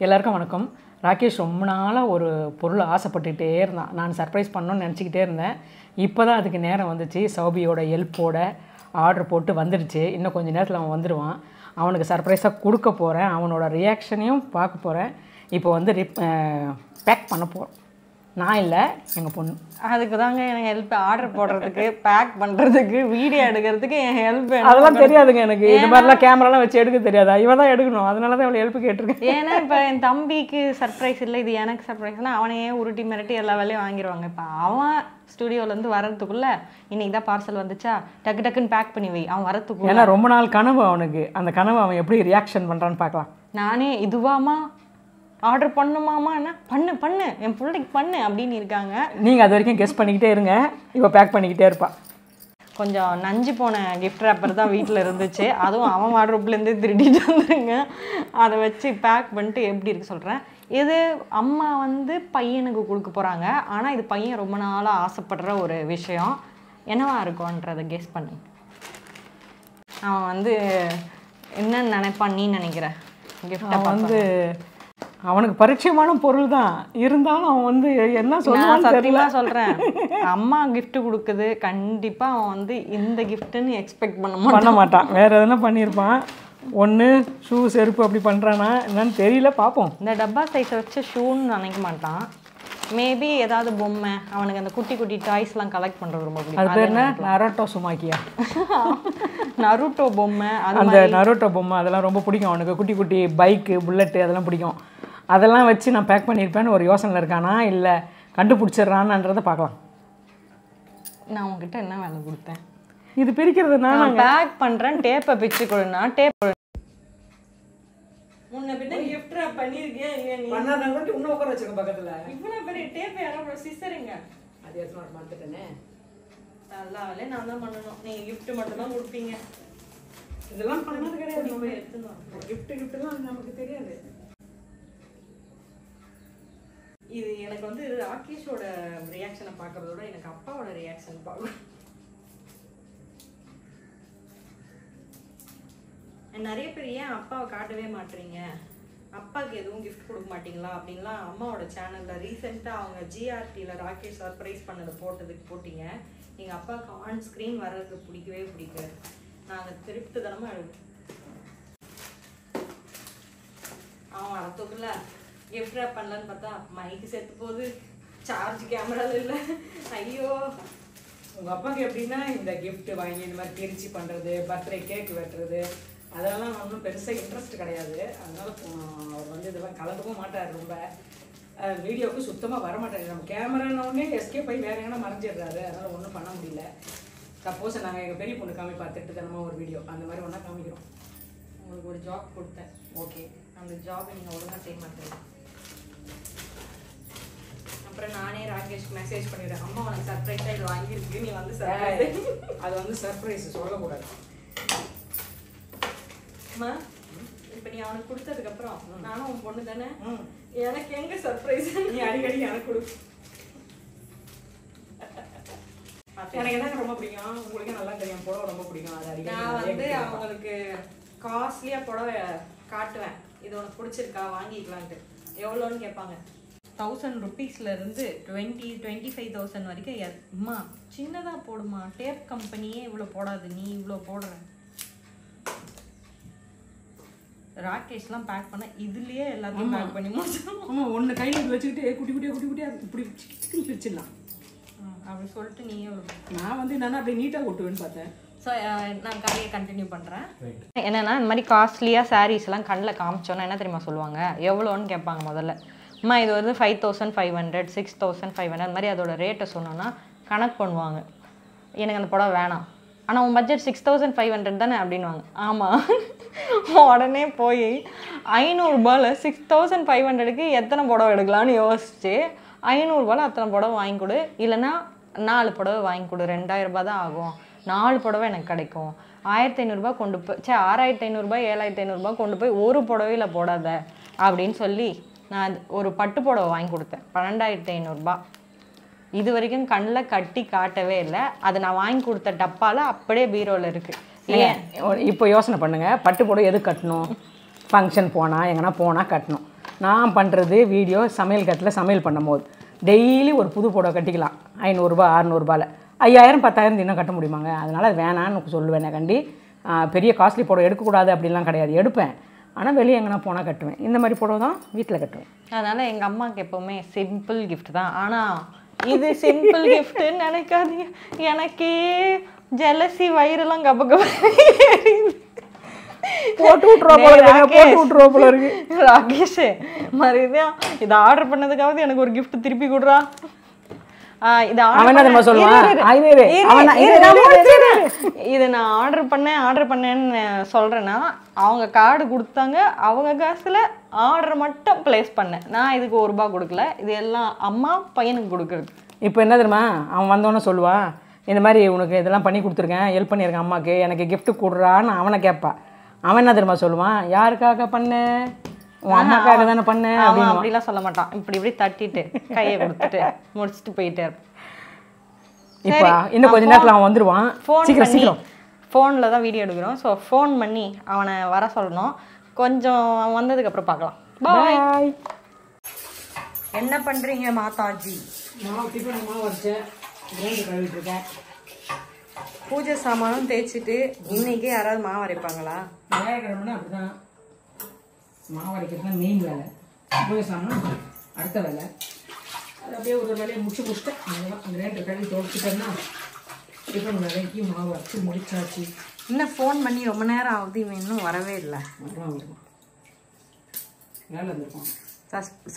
எல்லாருக்கும் வணக்கம். ராகேஷ் ரொம்ப நாளாக ஒரு பொருள் ஆசைப்பட்டுக்கிட்டே இருந்தான். நான் சர்ப்ரைஸ் பண்ணணும்னு நினச்சிக்கிட்டே இருந்தேன். இப்போ தான் அதுக்கு நேரம் வந்துச்சு. சௌபியோட ஹெல்ப்போட ஆர்டர் போட்டு வந்துடுச்சு. இன்னும் கொஞ்சம் நேரத்தில் அவன் வந்துடுவான். அவனுக்கு சர்ப்ரைஸாக கொடுக்க போகிறேன். அவனோட ரியாக்ஷனையும் பார்க்க போகிறேன். இப்போ வந்து பேக் பண்ண போகிறோம். நான் இல்லை, எங்கள் பொண்ணு. அதுக்கு தாங்க எனக்கு ஹெல்ப். ஆர்டர் போடுறதுக்கு, பேக் பண்ணுறதுக்கு, வீடியோ எடுக்கிறதுக்கு என் ஹெல்ப். அதெல்லாம் தெரியாதுங்க எனக்கு. இந்த மாதிரிலாம் கேமராலாம் வச்சு எடுக்க தெரியாது. இவன் தான் எடுக்கணும். அதனால தான் இவ்வளோ ஹெல்ப் கேட்டிருக்கேன். ஏன்னா இப்போ என் தம்பிக்கு சர்ப்ரைஸ் இல்லை, இது எனக்கு சர்ப்ரைஸ்னால் அவனையே உருட்டி மிரட்டி எல்லா வேலையும் வாங்கிடுவாங்க. இப்போ அவன் ஸ்டுடியோலேருந்து வரதுக்குள்ளே இன்னைக்கு தான் பார்சல் வந்துச்சா, டக்கு டக்குன்னு பேக் பண்ணி வை. அவன் வரத்துக்குள்ள ஏன்னா ரொம்ப நாள் கனவு அவனுக்கு. அந்த கனவு அவன் எப்படி ரியாக்ஷன் பண்ணுறான்னு பார்க்கலாம். நானே இதுவாமா ஆர்டர் பண்ணுமாமா, என்ன பண்ணு என் பிள்ளைக்கு பண்ணு அப்படின்னு இருக்காங்க. நீங்கள் அது வரைக்கும் கெஸ் பண்ணிக்கிட்டே இருங்க. இப்போ பேக் பண்ணிக்கிட்டே இருப்பான். கொஞ்சம் நஞ்சு போன கிஃப்ட் ரேப்பர் தான் வீட்டில் இருந்துச்சு. அதுவும் அவன் வார்ட்ரோப்லேருந்தே திருடிட்டு வந்துருங்க. அதை வச்சு பேக் பண்ணிட்டு எப்படி இருக்கு சொல்கிறேன். இது அம்மா வந்து பையனுக்கு கொடுக்க போகிறாங்க. ஆனால் இது பையன் ரொம்ப நாளாக ஆசைப்படுற ஒரு விஷயம். என்னவா இருக்கும்ன்றதை கெஸ் பண்ணு. அவன் வந்து என்ன நினைப்பான் நீ நினைக்கிற? கிஃப்டை வந்து அவனுக்கு பரிச்சயமான பொருள் தான் இருந்தாலும் அவன் வந்து என்ன சொல்லுவான்னு சத்தியமா சொல்றேன். அம்மா கிஃப்ட் கொடுக்குது, கண்டிப்பா அவன் வந்து இந்த கிஃப்ட்னு எக்ஸ்பெக்ட் பண்ண மாட்டான். வேற எதுனா பண்ணியிருப்பான். ஒன்று ஷூ செருப்பு அப்படி பண்ணுறானா என்னன்னு தெரியல, பார்ப்போம். இந்த டப்பா சைஸை வச்சு ஷூன்னு நினைக்க மாட்டான். மேபி ஏதாவது பொம்மை, அவனுக்கு அந்த குட்டி குட்டி டாய்ஸ்லாம் கலெக்ட் பண்ணுறது ரொம்ப பிடிக்கும். அது பேர் என்ன? நரோட்டோ சுமாக்கியா? நருட்டோ பொம்மை. அந்த நரோட்டோ பொம்மை அதெல்லாம் ரொம்ப பிடிக்கும் அவனுக்கு. குட்டி குட்டி பைக்கு, புல்லட்டு அதெல்லாம் பிடிக்கும். அதெல்லாம் வச்சு நான் பேக் பண்ணியிருப்பேன்னு ஒரு யோசனை இருக்கானா, இல்லை கண்டுபிடிச்சிட்றான்றதை பார்க்கலாம். நான் உங்ககிட்ட என்ன வேலை கொடுத்தேன்? இது பிரிக்கிறது நான் பேக் பண்ணுறேன். டேப்பை பிச்சு கொடுனா டேப் முன்ன பின்ன கிஃப்ட் ரேப் பண்ணியிருக்கேன். இன்னும் உட்கார வச்சிருக்கேன் பக்கத்தில். இவ்வளோ பெரிய டேப் யாரோ சிஸ்டருங்க அது எத்தனை மாட்டுட்டேனே. நல்லா வேலையை நான் தான் பண்ணணும். நீங்கள் கிஃப்ட் மட்டும் தான் கொடுப்பீங்க. இதெல்லாம் பண்ணது கிடையாது. போய் எடுத்துன்னு கிஃப்ட்லாம் நமக்கு தெரியாது. இது எனக்கு வந்து ராகேஷோட ரியாக்ஷனை பார்க்கறதோட எனக்கு அப்பாவோட ரியாக்ஷன் பார்க்கணும். நிறைய பேர் ஏன் அப்பாவை காட்டவே மாட்டீங்க, அப்பாவுக்கு எதுவும் கிஃப்ட் கொடுக்க மாட்டீங்களா அப்படின்லாம் அம்மாவோட சேனலில் ரீசெண்டாக அவங்க ஜிஆர்டியில் ராகேஷ் சர்ப்ரைஸ் பண்ணதை போட்டிங்க. எங்கள் அப்பாவுக்கு ஆன் ஸ்க்ரீன் வர்றது பிடிக்கவே பிடிக்காது. நாங்கள் திருப்திதனமாக எழுதும். அவன் வரத்துக்குள்ள கிஃப்ட் ரேப் பண்ணலான்னு பார்த்தா மைக்கு செத்து போகுது, சார்ஜ் கேமராவில் இல்லை. ஐயோ, உங்கள் அப்பாவுக்கு எப்படின்னா இந்த கிஃப்ட் வாங்கி இந்த மாதிரி பிரிச்சு பண்ணுறது, பர்த்டே கேக் வெட்டுறது அதெல்லாம் ஒன்றும் பெருசாக இன்ட்ரெஸ்ட் கிடையாது. அதனால அவர் வந்து இதெல்லாம் கலந்துக்கவும் மாட்டார். ரொம்ப வீடியோவுக்கு சுத்தமாக வரமாட்டார். நம்ம கேமரானோடனே எஸ்கேப் ஆகி வேறு எங்கன்னா மறைஞ்சிடுறாரு. அதனால் ஒன்றும் பண்ண முடியல. சப்போஸ் நாங்கள் எங்கள் பெரிய பொண்ணு காமிப்பா திட்டத்தனமாக ஒரு வீடியோ அந்த மாதிரி ஒன்றா காமிக்கிறோம். உங்களுக்கு ஒரு ஜாப் கொடுத்தேன், ஓகே, அந்த ஜாபை நீங்கள் ஒழுங்காக செய்ய மாட்டேங்க. அப்புறம் நானே ராகேஷ் மெசேஜ் பண்ணிடுறேன், அம்மா உனக்கு சர்ப்ரைஸாக இது வாங்கியிருக்கு, நீ வந்து சர்ப்ரைஸ். அது வந்து சர்ப்ரைஸ் சொல்லக்கூடாது. அம்மா இப்போ நீ அவனுக்கு கொடுத்ததுக்கப்புறம் நானும் உன் பொண்ணு தானே, எனக்கு எங்கே சர்ப்ரைஸ்? நீ அடிக்கடி எனக்கு கொடு. எனக்கு என்ன ரொம்ப பிடிக்கும், உங்களுக்கு நல்லா தெரியும், புடவை ரொம்ப பிடிக்கும். அது அடிக்கடி நான் வந்து அவங்களுக்கு காஸ்ட்லியாக புடவை காட்டுவேன், இது உனக்கு பிடிச்சிருக்கா வாங்கிக்கலான்ட்டு. எவ்வளோன்னு கேட்பாங்க. 1000 rupeesலேருந்து 25,000 வரைக்கும். அம்மா சின்னதாக போடுமா, டேப் கம்பெனியே இவ்வளோ போடாது, நீ இவ்வளோ போடுற. ராகேஷ்லாம் பேக் பண்ண இதுலேயே எல்லாத்தையும் பேக் பண்ணி முடிச்சிடும். ஆமாம், ஒன்று கையில் வச்சுக்கிட்டு குட்டி குட்டியாக இப்படி பிரிச்சிடலாம் அப்படி சொல்லிட்டு நீயே நான் வந்து என்னன்னா அப்படியே நீட்டாக ஒட்டுவேன்னு பார்த்தேன். ஸோ நான் கதையை கண்டினியூ பண்ணுறேன். என்னென்னா இந்த மாதிரி காஸ்ட்லியாக சாரீஸ்லாம் கண்ணில் காமிச்சோன்னா என்ன தெரியுமா சொல்லுவாங்க, எவ்வளோன்னு கேட்பாங்க முதல்ல. அம்மா இது வந்து 5,500 6,500 அந்த மாதிரி அதோட ரேட்டை சொன்னோன்னா கணக்கு பண்ணுவாங்க. எனக்கு அந்த புடவை வேணாம், ஆனால் உன் பட்ஜெட் 6,500 தானே அப்படின்வாங்க. ஆமாம், உடனே போய் 500 ரூபாயில் 6,500க்கு எத்தனை புடவை எடுக்கலான்னு யோசிச்சு 500 ரூபாயில் அத்தனை புடவை வாங்கி கொடு, இல்லைன்னா 4 புடவை வாங்கி கொடு, 2000 ரூபா தான் ஆகும், 4 புடவை எனக்கு கிடைக்கும். 1,500 ரூபா கொண்டு போய் 6,500 ரூபாய் 7,500 ரூபாய் கொண்டு போய் ஒரு புடவையில் போடாத அப்படின்னு சொல்லி நான் ஒரு பட்டு புடவை வாங்கி கொடுத்தேன். 12,500 ரூபாய். இது வரைக்கும் கண்ணில் கட்டி காட்டவே இல்லை. அது நான் வாங்கி கொடுத்த டப்பால் அப்படியே பீரோவில் இருக்குது. இப்போ யோசனை பண்ணுங்கள், பட்டு புடவை எது கட்டணும்? ஃபங்க்ஷன் போனால் எங்கன்னா போனால் கட்டணும். நான் பண்ணுறது வீடியோ சமையல் கட்டில் சமையல் பண்ணும்போது டெய்லி ஒரு புது புடவை கட்டிக்கலாம் 500 ரூபாய் 600 ரூபாயில் 5000 10,000 இன்னும் கட்ட முடியுமாங்க? அதனால் அது வேணான்னு சொல்லுவேன். கண்டி பெரிய காஸ்ட்லி புடவை எடுக்கக்கூடாது அப்படின்லாம் கிடையாது, எடுப்பேன். ஆனால் வெளியே எங்கன்னா போனால் கட்டுவேன். இந்த மாதிரி புடவை தான் வீட்டில் கட்டுவேன். அதனால் எங்கள் அம்மாவுக்கு எப்போவுமே சிம்பிள் கிஃப்ட் தான். ஆனால் இது சிம்பிள் கிஃப்ட்டுன்னு நினைக்காதீங்க, எனக்கே ஜெலசி வயிறெல்லாம் கப போட்டு விட்ருவா போல இருக்கு. ராகேஷ் மறுபடியும் இதை ஆர்டர் பண்ணதுக்காவது எனக்கு ஒரு கிஃப்ட் திருப்பி கொடுறா. இதை நான் ஆர்டர் பண்ணேன்னு சொல்றேன்னா அவங்க கார்டு கொடுத்தாங்க, அவங்க காசுல ஆர்டர் மட்டும் பிளேஸ் பண்ணேன். நான் இதுக்கு ₹1 கொடுக்கல, இது எல்லாம் அம்மா பையனுக்கு கொடுக்குறது. இப்போ என்ன தெரியுமா, அவன் வந்தோன்னே சொல்லுவான், இந்த மாதிரி உனக்கு இதெல்லாம் பண்ணி கொடுத்துருக்கேன், ஹெல்ப் பண்ணியிருக்கேன் அம்மாவுக்கு, எனக்கு கிஃப்ட் கொடுறான்னு அவனை கேட்பான். அவன் என்ன தெரியுமா சொல்லுவான், யாருக்காக பண்ண, உன் அம்மாக்காக தானே பண்ணேன். அவன் அப்படிலாம் சொல்ல மாட்டான், இப்படி தட்டிட்டு கையை கொடுத்துட்டு முடிச்சுட்டு போயிட்டே இருப்பான். இப்போ இன்னும் கொஞ்ச நேரத்தில் அவன் வந்துடுவான். சீக்கிரம் ஃபோனில் தான் வீடியோ எடுக்கிறோம். ஸோ ஃபோன் பண்ணி அவனை வர சொல்லணும். கொஞ்சம் அவன் வந்ததுக்கப்புறம் பார்க்கலாம். பாய். என்ன பண்ணுறீங்க மாதாஜி? மாவு வச்சேன், கழுவிட்டு இருக்கேன். பூஜை சாமானும் தேய்ச்சிட்டு இன்னைக்கு யாராவது மாவு அரைப்பாங்களா? வியாழக்கிழமைனா அப்படிதான், மாவு அரைக்கிறது தான் மெயின் வேலை. பூஜை சாமான் அடுத்த வேலை. அது அப்படியே ஒரு வேலையை முடிச்சுட்டேன். அவ்வளோதான். அந்த ரேட்டு கழுவி துவைச்சிட்டேன்னா டிஃபன் வேலைக்கு மாவு அரைச்சி முடிச்சாச்சு. இன்னும் ஃபோன் பண்ணி ரொம்ப நேரம் ஆகுது, இவன் இன்னும் வரவே இல்லை. வேலை இருந்திருப்பான்.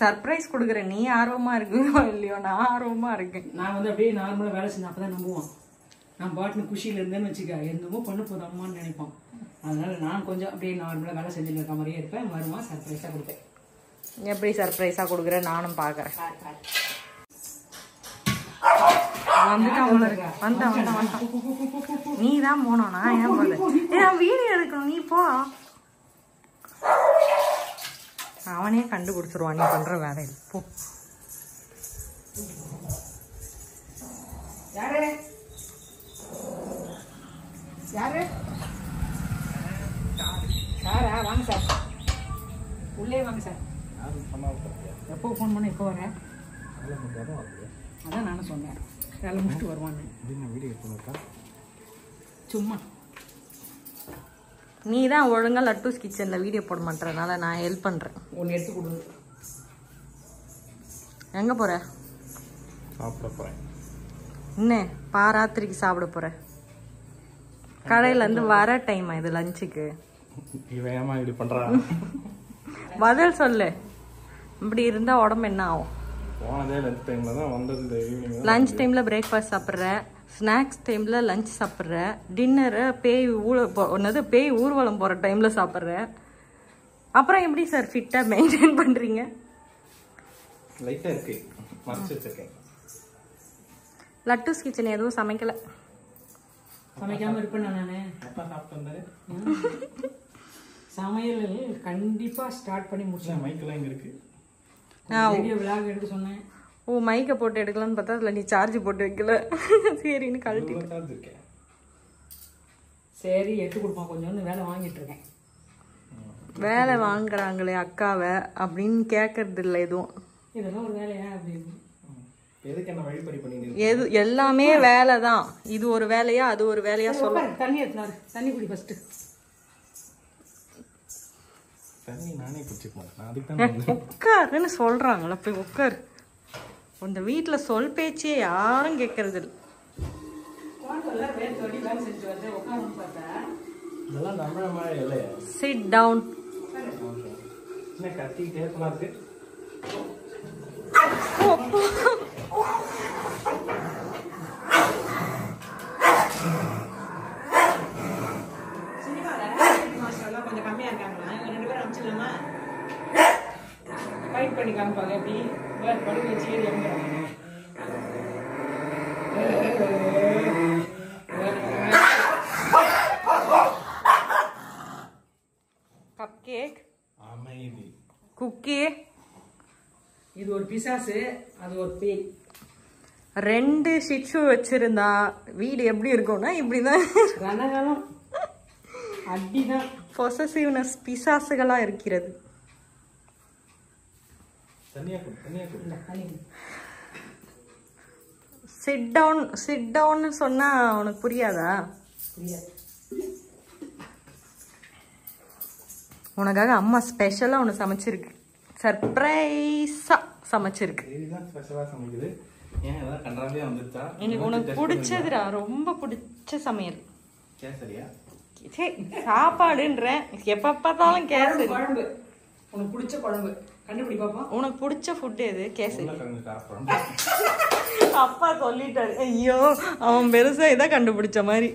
சர்ப்ரைஸ் கொடுக்குறேன், நீ ஆர்வமாக இருக்குதோ இல்லையோ, நான் ஆர்வமாக இருக்கேன். நான் வந்து அப்படியே நார்மலாக வேலை செஞ்சேன், அப்போ தான் நம்புவான். நான் பாட்டுன்னு குஷியில் இருந்தேன்னு வச்சுக்க, என்னமோ பண்ண போதும் அம்மான்னு நினைப்பான். அதனால நான் கொஞ்சம் அப்படியே நார்மலாக வேலை செஞ்சுட்டு இருக்க மாதிரியே இருப்பேன். வருவான், சர்ப்ரைஸாக கொடுப்பேன். எப்படி சர்ப்ரைஸாக கொடுக்குறேன் நானும் பார்க்குறேன். நீ தான் போனோம், நான் ஏன் போகிறேன்? வீடியோ எடுக்கணும், நீ போ. அவனே கண்டுபிடிச்சிருவான் நீ பண்ற வேலையில். போ. யாரு யாரு சாரா? வாங்க சார், உள்ளே வாங்க சார். எப்போ ஃபோன் பண்ண இப்போ வரேன்? அதான் நானும் சொன்னேன், வேலை முடிச்சுட்டு வருவான்னு. சும்மா நீ தான் ஒழுங்கா லட்டூஸ் கிச்சன்ல வீடியோ போட மாட்டறனால நான் ஹெல்ப் பண்றேன். ஒன்னு எடுத்து கொடு. எங்க போற? சாப்பிட போறேன். என்ன பாராத்திரிக்கு சாப்பிட போற? கடையில இருந்து வர டைம் இது லஞ்சுக்கு. இவன் ஏமா இப்படி பண்றா? பதில் சொல்லு. இப்படி இருந்தா உடம்பு என்ன ஆகும்? போனதே லஞ்ச் டைம்ல தான் வந்தது. ஈவினிங் லஞ்ச் டைம்ல பிரேக்ஃபாஸ்ட் சாப்பிட்ற, ஸ்நாக்ஸ் டைம்ல லஞ்ச் சாப்பிட்ற, டின்னரை பேய் ஊர்வலம் போற டைம்ல சாப்பிட்ற. அப்புறம் எப்படி சார் ஃபிட்டா மெயின்டைன் பண்றீங்க? லைட்டா இருக்கு, மறைச்சு வச்சிருக்கேன். லட்டூஸ் கிச்சன் எதுவும் சமைக்கல. சமைக்காம இருப்பேன் நானே. அப்பா சாப்பிட்டு வந்தாரு. சமையல் கண்டிப்பா ஸ்டார்ட் பண்ணி முடிச்சேன். மைக்கெல்லாம் இங்க இருக்கு. வீடியோ விளாக் எடுக்க சொன்னேன். ஓ, மைக்கை போட்டு எடுக்கலாம்னு பார்த்தா அதில் நீ சார்ஜ் போட்டு வைக்கல. சரின்னு கழட்டி இருக்கேன். சரி எடுத்து கொடுப்பான் கொஞ்சம், வேலை வாங்கிட்டு இருக்கேன். வேலை வாங்குறாங்களே அக்காவை அப்படின்னு கேட்கறது இல்லை எதுவும். இதெல்லாம் ஒரு வேலையா அப்படின்னு எதுக்கு என்ன வழிபறி பண்ணிட்டு? எது எல்லாமே வேலை தான். இது ஒரு வேலையா அது ஒரு வேலையா சொல்ல. தண்ணி எடுத்துனாரு, தண்ணி குடி ஃபர்ஸ்ட். தண்ணி நானே குடிச்சுக்க மாட்டேன். நான் அதுக்கு தான் உட்காருன்னு சொல்றாங்களா, போய் உட்காரு. இந்த வீட்டில் சொல் பேச்சே யாரும் கேட்கறது இல்லை. இதெல்லாம் நம்மள மாதிரி இல்லையா? Sit down. என்ன கத்திக்கிட்டே இருக்கலாம் இருக்கு. கொஞ்சம் கம்மியா இருக்காங்களா? 2 பேரும் அனுப்பிச்சிடலாமா? ஃபைட் பண்ணி காமிப்பாங்க. எப்படி படுக்க வச்சு ஏறி இறங்குறாங்க. கப் கேக், அமைதி, குக்கி. இது ஒரு பிசாசு, அது ஒரு பேய். 2 ஷிட்சு வச்சிருந்தா வீடு எப்படி இருக்கும்னா இப்படிதான். ரணகாலம் அடிதான். பொசசிவ்னஸ் பிசாசுகளா இருக்கிறது. தனியா கொடு. சிட் டவுன்னு சொன்னா உனக்கு புரியாதா? புரியாது. உனக்காக அம்மா ஸ்பெஷலா ஒன்று சமைச்சிருக்கு. சர்ப்ரைஸா சமைச்சிருக்கு. இதுதான் ஸ்பெஷலா சமைக்குது. ஏன் ஏதாவது கன்றாவியா வந்துச்சா? எனக்கு உனக்கு பிடிச்சதுடா, ரொம்ப பிடிச்ச சமையல். கேசரியா? சாப்பாடுன்ற எப்ப பார்த்தாலும் கேசரி. குழம்பு உனக்கு பிடிச்ச குழம்பு கண்டுபிடி பாப்போம். உனக்கு பிடிச்ச ஃபுட் எது? கேசரி. காரக்குழம்பு. அப்பா சொல்லிட்டாரு. ஐயோ, அவன் பெருசா இதான் கண்டுபிடிச்ச மாதிரி.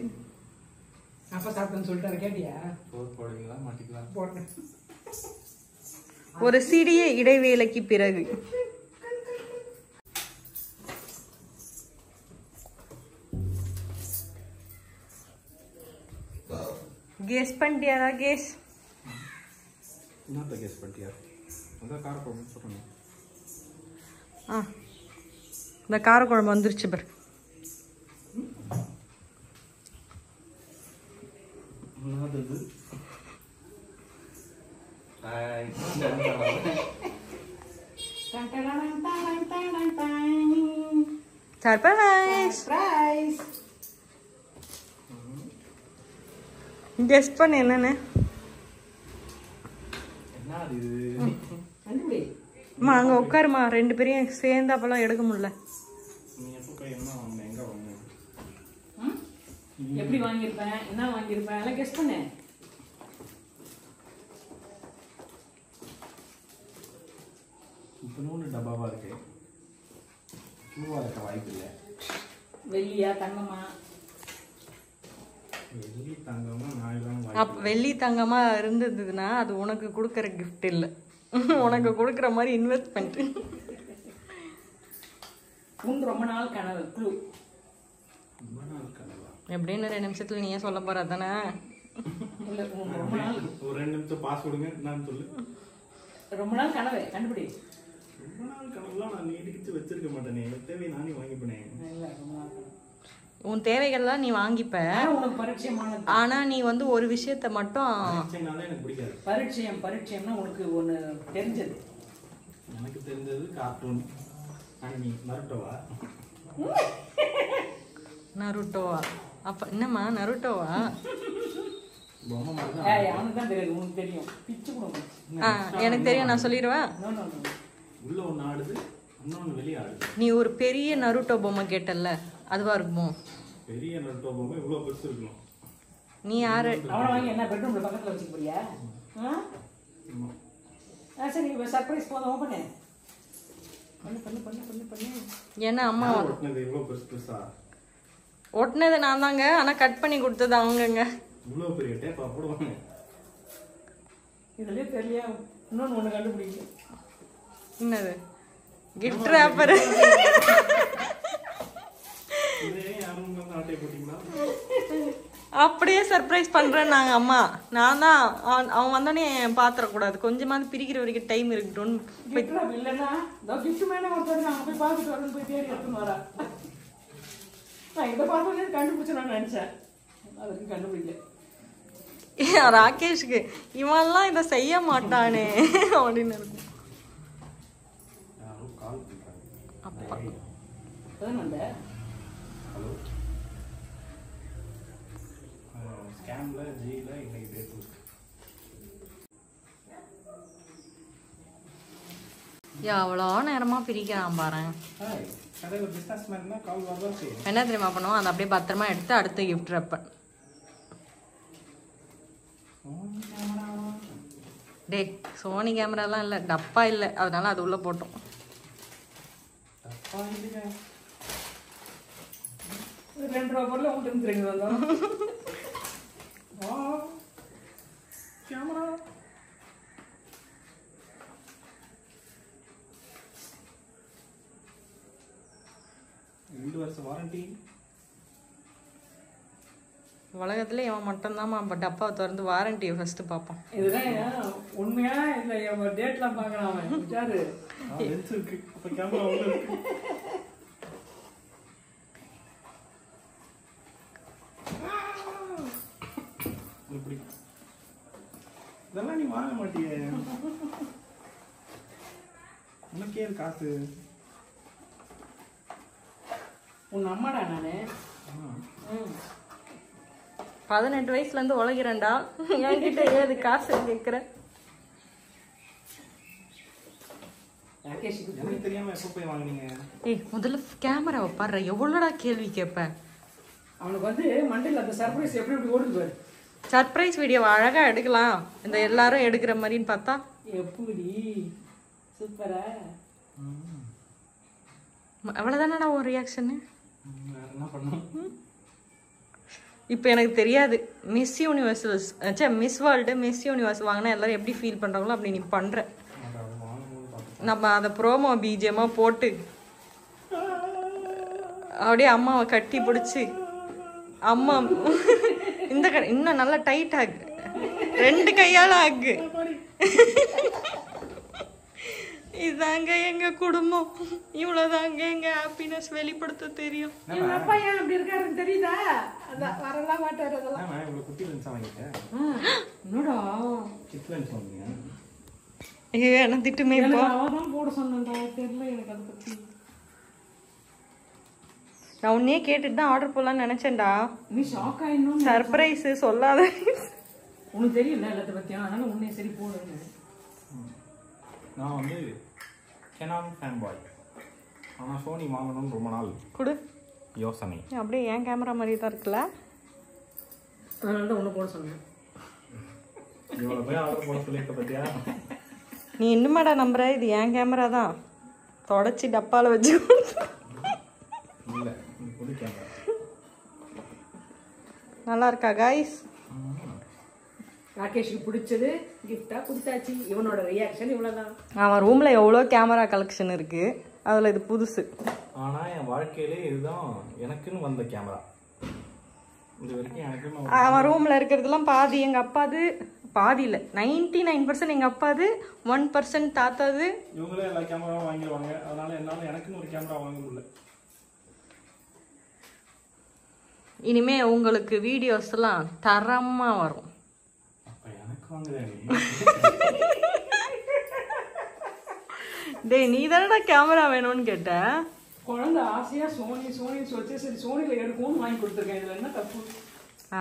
அப்பா சாப்பிட்டேன்னு சொல்லிட்டாரு. கேட்டியா? போடுவீங்களா மாட்டிக்கலாம்? போட்டேன். ஒரு சிறிய இடைவேளைக்கு பிறகு கெஸ் பண்ணிட்டியாடா? கெஸ் என்னத்த கெஸ் பண்ணிட்டியா? அதான் காரக்குழம்பு சொல்றேன். இந்த காரக்குழம்பு வந்துருச்சு பாரு. என்னது? சர்ப்ரைஸ். கெஸ் பண்ணு என்னன்னு. என்னது இது? கண்டுபிடி. அம்மா அங்க உட்காருமா, ரெண்டு பேரையும் சேர்ந்தாப்பெல்லாம் எடுக்க முடியல. நீ எப்போ போய் என்ன வாங்கின? எங்க வாங்கின? எப்படி வாங்கியிருப்பேன், என்ன வாங்கியிருப்பேன் எல்லாம் கெஸ் பண்ணு. இத்தனோண்டு டப்பாவா இருக்கு. பூவா இருக்க வாய்ப்பு இல்லை. வெள்ளியா தங்கமா? வெள்ளி தங்கமா நான் வெள்ளி தங்கமா இருந்ததுன்னா அது உனக்கு கொடுக்கற கிஃப்ட் இல்லை, உனக்கு கொடுக்குற மாதிரி இன்வெஸ்ட்மெண்ட். ரொம்ப நாள் கனவு. க்ளூ. ரொம்ப நாள் கனவா? எப்படின்னு 2 நிமிஷத்துல நீயே சொல்ல போற தானே? இல்ல, ரொம்ப நாள். ஒரு 2 நிமிஷம் பாஸ் கொடுங்க. நான் சொல்லு. ரொம்ப நாள் கனவு கண்டுபிடி. ரொம்ப நாள் கனவுலாம் நான் நீடிச்சு வச்சிருக்க மாட்டேனே. தேவை நானே வாங்கிப்பேனே. இல்ல, ரொம்ப நாள் கனவு. உன் தேவைகள்லாம் நீ வாங்கிப்ப. உனக்கு பரிச்சயமானது. ஆனா நீ வந்து ஒரு விஷயத்த மட்டும். எனக்கு பிடிக்காது. பரிச்சயம்னா உனக்கு ஒண்ணு தெரிஞ்சது. எனக்கு தெரிஞ்சது கார்ட்டூன். நருட்டோவா? நருட்டோவா? அப்ப என்னம்மா நருட்டோவா? பொம்மை மாதிரி தான். அவனுக்கு தான் தெரியாது, உனக்கு தெரியும். பிச்சு கொடுங்க. எனக்கு தெரியும், நான் சொல்லிடுவேன். உள்ள ஒன்று ஆடுது, இன்னொன்று வெளியே ஆடுது. நீ ஒரு பெரிய நருட்டோ பொம்மை கேட்டல்ல, அதுவா இருக்குமோ? பெரிய நருட்டோ பொம்மை இவ்வளோ பெருசு இருக்கணும். நீ யாரு? அவனை வாங்கி என்ன பெட்ரூம்ல பக்கத்துல வச்சுக்க போறியா? சரி, சர்ப்ரைஸ் போதும். ஓபன் பண்ணு. ஏன்னா அம்மா ஒட்டினது இவ்வளோ பெருசு பெருசா ஒட்டினது நான் தாங்க, ஆனா கட் பண்ணி கொடுத்தது அவங்கங்க. இவ்வளோ பெரிய டேப்பா போடுவாங்க. இதுலயே தெரியலையா? இன்னொன்னு ஒண்ணு கண்டுபிடிக்க. என்னது? Gift rapper. இதே யாரும் வந்து ஆட்டை போட்டீங்களா? அப்படியே சர்ப்ரைஸ் பண்றேன் நாங்க அம்மா. நான் தான் அவன் வந்தோடனே பாத்திரக்கூடாது, கொஞ்சமாவது பிரிக்கிற வரைக்கும் டைம் இருக்கட்டும். இல்லைன்னா கிஃப்ட் மேடம் ஒருத்தர் நாங்க போய் பார்த்துட்டு வரணும், போய் தேடி எடுத்துன்னு வரா. நான் இதை பார்த்தோன்னே கண்டுபிடிச்சு நான் நினைச்சேன். அதுக்கு கண்டுபிடிக்கல. ராகேஷ்க்கு இவன்லாம் இதை செய்ய மாட்டானே அப்படின்னு இருக்கும். யாரும் கால் பண்ணுறாங்க. அப்பா ஹலோ, ஸ்கேம்ல ஜியில் இன்னைக்கு டேட் இருக்கு. எவ்வளோ நேரமா பிரிக்கிறான் பாரு. கடையில் பிஸ்னஸ் மேன் தான் கால் வரதான் செய்யும். என்ன தெரியுமா பண்ணுவோம், அதை அப்படியே பத்திரமா எடுத்து அடுத்த கிஃப்ட் ரேப்பர். டே, சோனி கேமராலாம் இல்லை, டப்பா இல்லை, அதனால அது உள்ள போட்டோம். ₹2 பொருள் உங்களுக்கு தெரியுங்க வந்தோம். கேமரா 2 வருஷம் வாரண்டி. உலகத்துல இவன் மட்டும்தான் டப்பாவை திறந்து வாரண்டியை ஃபர்ஸ்ட் பார்ப்பான். இதுதான் உண்மையா இல்ல டேட்லாம் பார்க்கறான் அவன். விசாரு. லென்ஸ் இருக்கு, அப்ப கேமரா உள்ள இருக்கு. இப்படி இதெல்லாம் நீ வாங்க மாட்டியே. உனக்கே காசு உன் அம்மாடா நானு. 18 வயசுலேருந்து உழைக்கிறேன்டா, என்கிட்ட ஏது காசு கேட்குற? எனக்கு தெரியாம எப்போ போய் வாங்குனீங்க? ஏய் முதல்ல கேமராவை பாடுற, எவ்வளோடா கேள்வி கேட்பேன். அவனுக்கு வந்து மண்டையில் அந்த சர்ப்ரைஸ் எப்படி எப்படி ஓடுது பாரு. சர்ப்ரைஸ் வீடியோ அழகா எடுக்கலாம், இந்த எல்லாரும் எடுக்கிற மாதிரின்னு பார்த்தா எப்படி சூப்பரா. அவ்வளோதானடா ஒரு ரியாக்ஷனு. என்ன பண்ணும்? இப்போ எனக்கு தெரியாது miss universe miss world miss universe வாங்கினா எல்லாரும் எப்படி ஃபீல் பண்ணுறாங்களோ அப்படி நீ பண்ணுற. நம்ம அதை ப்ரோமோ பிஜிஎம்மாக போட்டு அப்படியே அம்மாவை கட்டி பிடிச்சி அம்மா இந்த இன்னும் நல்லா டைட் ஆகு, 2 கையால் ஆகு. இதுதாங்க எங்க குடும்பம், இவ்வளவுதாங்க எங்க ஹாப்பினஸ் வெளிப்படுத்த தெரியும். எங்க அப்பா ஏன் அப்படி இருக்காருன்னு தெரியுதா? அதான் வரலாம் மாட்டாரு. அதெல்லாம் நான் இவ்வளவு குட்டி லென்ஸா வாங்கிட்டேன். என்னடா கிட் லென்ஸ் வாங்குங்க. ஐயோ என்ன திட்டுமே இப்போ. அவதான் போட சொன்னேன்டா, தெரியல எனக்கு அதை பத்தி. நான் உன்னையே கேட்டுட்டு தான் ஆர்டர் போடலான்னு நினைச்சேன்டா. நீ ஷாக் ஆயிடணும். சர்ப்ரைஸ் சொல்லாத. உனக்கு தெரியல எல்லாத்த பத்தியும், அதனால உன்னை சரி போடுங்க. நான் வந்து Canon ஃபேன் பாய். ஆனால் சோனி வாங்கணும்னு ரொம்ப நாள் கொடு யோசனை. அப்படியே என் கேமரா மாதிரி தான் இருக்குல்ல, அதனால தான் உன்னை போட சொன்னேன். இவ்வளோ போய் ஆர்டர் போட சொல்லியிருக்க பத்தியா? நீ இன்னுமாடா நம்புற? இது என் கேமரா தான், தொடச்சி டப்பால வச்சு. இல்லை, புது கேமரா. நல்லா இருக்கா காய்ஸ்? ராகேஷுக்கு பிடிச்சது கிஃப்டா கொடுத்தாச்சு. இவனோட ரியாக்ஷன் இவ்வளவுதான். அவன் ரூம்ல எவ்வளோ கேமரா கலெக்ஷன் இருக்கு, அதுல இது புதுசு. ஆனால் என் வாழ்க்கையிலே இதுதான் எனக்குன்னு வந்த கேமரா. இது வரைக்கும் எனக்குன்னு அவன் ரூம்ல இருக்கிறதுலாம் பாதி எங்க அப்பாது, பாதி இல்லை 99% எங்க அப்பாது, 1% தாத்தாது. இவங்களே எல்லா கேமராவும் வாங்கிடுவாங்க. அதனால என்னால எனக்குன்னு ஒரு கேமரா வாங்க முடியல. இனிமே உங்களுக்கு வீடியோஸ் எல்லாம் தரமா வரும். அப்ப எனக்கு வாங்குதே நீ. டேய் நீ தானடா கேமரா வேணும்னு கேட்ட. குழந்தை ஆசையா சோனி சோனி சொல்லிச்சு, சரி சோனியில எடுக்கும்னு வாங்கி கொடுத்துருக்கேன். இதுல என்ன தப்பு?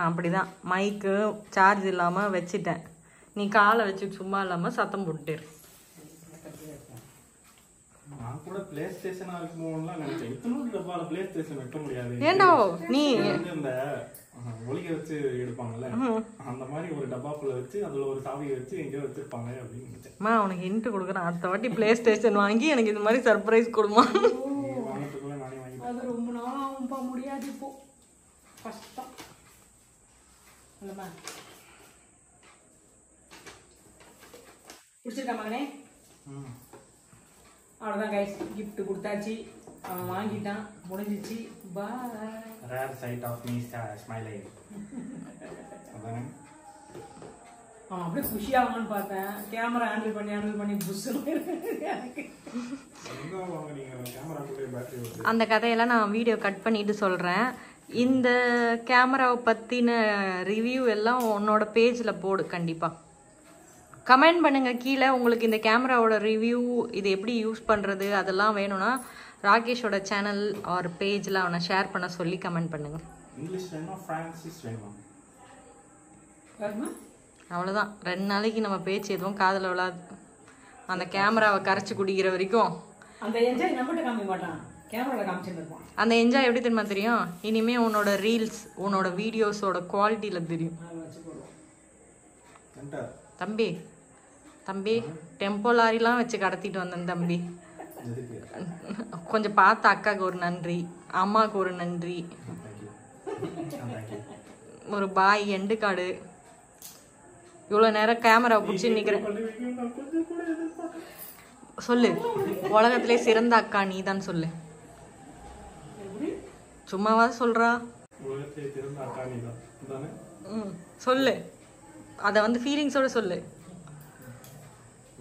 அப்படிதான் மைக்கு சார்ஜ் இல்லாம வச்சுட்டேன், நீ காலை வச்சு சும்மா இல்லாம சத்தம் போட்டுரு. நான் கூட பிளே ஸ்டேஷனா இருக்குமோலாம் நினைச்சேன். இத்தனோட டப்பால பிளே ஸ்டேஷன் வைக்க முடியாது. ஏண்டா நீ இந்த ஒலிக வச்சு எடுப்பாங்கல்ல, அந்த மாதிரி ஒரு டப்பாக்குள்ள வச்சு அதுல ஒரு சாவியை வச்சு எங்கேயோ வச்சிருப்பாங்க அப்படின்னு நினைச்சேன். அம்மா உனக்கு ஹிண்ட் கொடுக்குறேன், அடுத்த வாட்டி பிளே ஸ்டேஷன் வாங்கி எனக்கு இந்த மாதிரி சர்ப்ரைஸ் கொடுமா. வாங்கறதுக்குள்ள நானே வாங்கி. அது ரொம்ப நாள் ஆகும்பா, முடியாது இப்போ, கஷ்டம் இல்லைம்மா. பிடிச்சிருக்கா மகனே? அவ்வளோதான் கைஸ், கிஃப்ட் கொடுத்தாச்சு, அவன் வாங்கிட்டான், முடிஞ்சிச்சு. Bye. Rear side of me smiling. அதானே அவன் அப்படியே குஷியாகணும்னு பார்த்தேன். கேமரா ஹேண்டில் பண்ணி புஷ்ஷுன்னு எனக்கு. கேமராக்குள்ளே பேட்டரி வருது. அந்த கதையெல்லாம் நான் வீடியோ கட் பண்ணிட்டு சொல்கிறேன். இந்த கேமராவை பற்றின ரிவ்யூ எல்லாம் உன்னோட பேஜில் போடு கண்டிப்பாக. கமெண்ட் பண்ணுங்கள் கீழே, உங்களுக்கு இந்த கேமராவோட ரிவ்யூ, இது எப்படி யூஸ் பண்ணுறது அதெல்லாம் வேணும்னா ராகேஷோட சேனல் ஆர் பேஜில் அவனை ஷேர் பண்ண சொல்லி கமெண்ட் பண்ணுங்கள். இங்கிலீஷ் வேணுமா ஃப்ரான்சிஸ் வேணுமா? அவ்வளோதான், 2 நாளைக்கு நம்ம பேச்சு எதுவும் காதில் விழாது. அந்த கேமராவை கரைச்சி குடிக்கிற வரைக்கும் அந்த என்ஜாய் நம்மகிட்ட காமிக்க மாட்டான், கேமராவில் காமிச்சுட்டு இருப்பான். அந்த என்ஜாய் எப்படி தெரியுமா தெரியும்? இனிமே உன்னோட ரீல்ஸ் உன்னோட வீடியோஸோட குவாலிட்டியில் தெரியும். தம்பி தம்பி டெம்போ லாரிலாம் வச்சு கடத்திட்டு வந்தேன் தம்பி. கொஞ்சம் பார்த்து அக்காவுக்கு ஒரு நன்றி, அம்மாவுக்கு ஒரு நன்றி, ஒரு பாய் எண்டு கார்டு. இவ்வளோ நேரம் கேமரா பிடிச்சி நிற்கிறேன். சொல்லு, உலகத்திலே சிறந்த அக்கா நீ தான் சொல்லு. சும்மாவா சொல்றா? சொல்லு, அதை வந்து ஃபீலிங்ஸோட சொல்லு.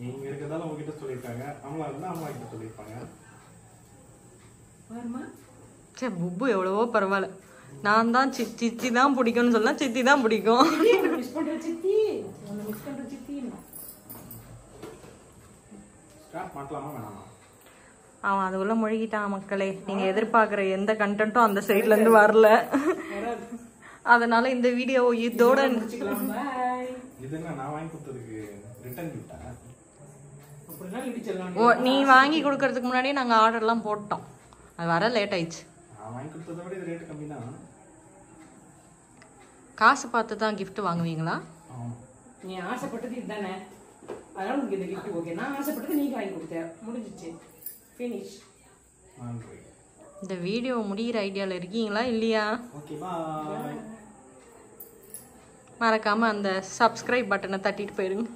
நீங்க இருக்கதால உங்ககிட்ட சொல்லிருக்காங்க, அம்மா இருந்தா அம்மா கிட்ட சொல்லிருப்பாங்க. சே புப்பு எவ்வளவோ பரவாயில்ல. நான் தான் சித்தி தான் பிடிக்கும்னு சொல்லலாம், சித்தி தான் பிடிக்கும். ஸ்டார்ட் பண்ணலாமா வேணாமா? அவன் அது உள்ள முழுகிட்டான் மக்களே. நீங்க எதிர்பார்க்குற எந்த கண்டென்ட்டும் அந்த சைட்ல இருந்து வரல. அதனால இந்த வீடியோ இதோட இது என்ன நான் வாங்கி கொடுத்ததுக்கு ரிட்டர்ன் கிஃப்டா? அப்படினா இப்படி சொல்லலாம். ஓ நீ வாங்கி கொடுக்கறதுக்கு முன்னாடியே நாங்க ஆர்டர்லாம் போட்டோம். அது வர லேட் ஆயிடுச்சு. நான் வாங்கி கொடுத்ததை விட இது ரேட் கம்மி தான். காசு பார்த்து தான் gift வாங்குவீங்களா? ஆமா. நீ ஆசைப்பட்டது இதுதானே, அதனால உங்களுக்கு இந்த கிஃப்ட் ஓகே. நான் ஆசைப்பட்டது நீங்க வாங்கி கொடுத்த, முடிஞ்சிச்சு, ஃபினிஷ். நன்றி. இந்த வீடியோ முடிகிற ஐடியாவில் இருக்கீங்களா இல்லையா? Okay bye. மறக்காம அந்த சப்ஸ்கிரைப் பட்டனை தட்டிட்டு போயிருங்க.